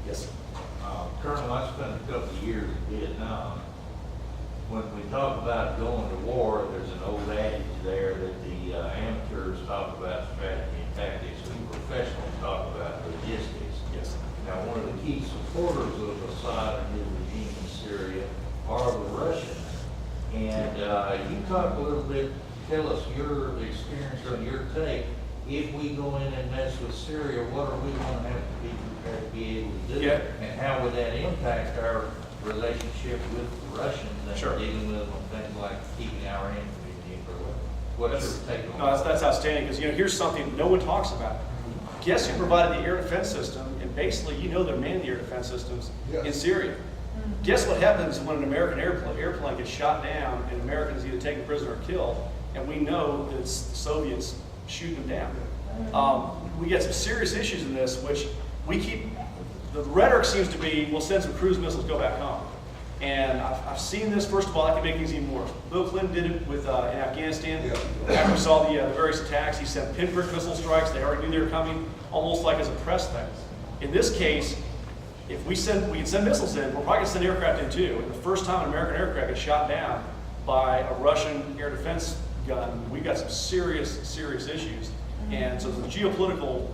Yes, sir. Colonel, I spent a couple of years in Vietnam. When we talk about going to war, there's an old adage there that the amateurs talk about strategy and tactics, and professionals talk about logistics. Yes. Now, one of the key supporters of Assad and his regime in Syria are the Russians. And you talk a little bit, tell us your experience or your take. If we go in and mess with Syria, what are we going to have to be prepared to be able to do? Yeah. And how would that impact our relationship with the Russians and Sure. dealing with them on things like keeping our infantry deeper? What's your take on No, that? that's outstanding, because here's something no one talks about. Guess who provided the air defense system? And basically, they're manning the air defense systems in Syria. Guess what happens when an American airplane gets shot down and Americans either taken prisoner or killed, and we know that it's the Soviets shooting them down. We get some serious issues in this, which the rhetoric seems to be, we'll send some cruise missiles, go back home. And I've seen this. First of all, I can make things even worse. Bill Clinton did it with in Afghanistan. After we saw the various attacks, he sent pinprick missile strikes. They already knew they were coming, almost like as a press thing. In this case, if we can send missiles in, we're probably going to send aircraft in too. And the first time an American aircraft gets shot down by a Russian air defense gun, we've got some serious issues. And so the geopolitical,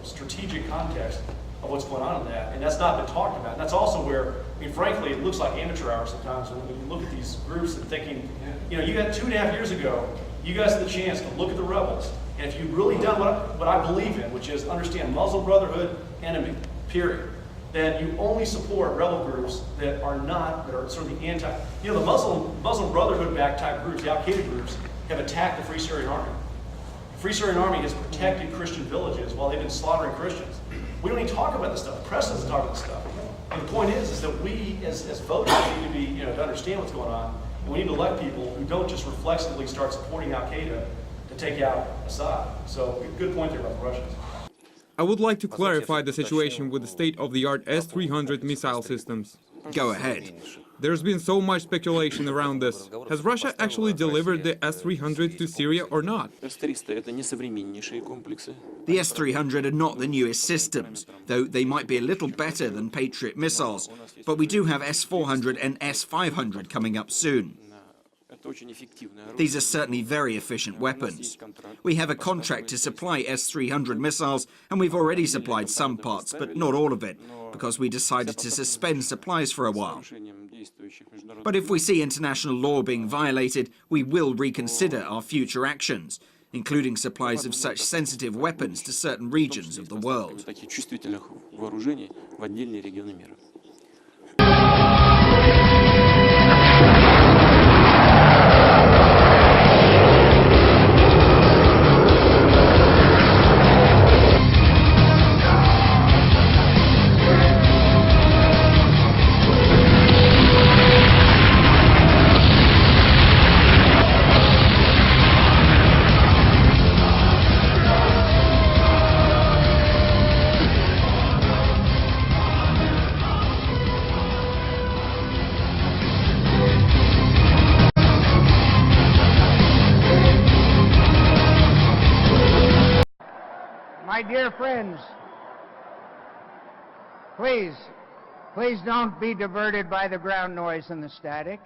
strategic context of what's going on in that, and that's not been talked about. And that's also where, frankly, it looks like amateur hour sometimes when you look at these groups and thinking, you got 2.5 years ago, you guys had the chance to look at the rebels, and if you've really done what I believe in, which is understand Muslim Brotherhood enemy, period, then you only support rebel groups that are sort of the anti, the Muslim Brotherhood-backed type groups, the Al-Qaeda groups, have attacked the Free Syrian Army. The Free Syrian Army has protected Christian villages while they've been slaughtering Christians. We don't even talk about this stuff. The press doesn't talk about this stuff. And the point is that we, as voters, need to to understand what's going on, and we need to elect people who don't just reflexively start supporting Al-Qaeda to take out Assad. So, good point there about the Russians. I would like to clarify the situation with the state-of-the-art S-300 missile systems. Go ahead. There's been so much speculation around this. Has Russia actually delivered the S-300 to Syria or not? The S-300 are not the newest systems, though they might be a little better than Patriot missiles. But we do have S-400 and S-500 coming up soon. These are certainly very efficient weapons. We have a contract to supply S-300 missiles, and we've already supplied some parts, but not all of it, because we decided to suspend supplies for a while. But if we see international law being violated, we will reconsider our future actions, including supplies of such sensitive weapons to certain regions of the world. My dear friends, please don't be diverted by the ground noise and the static.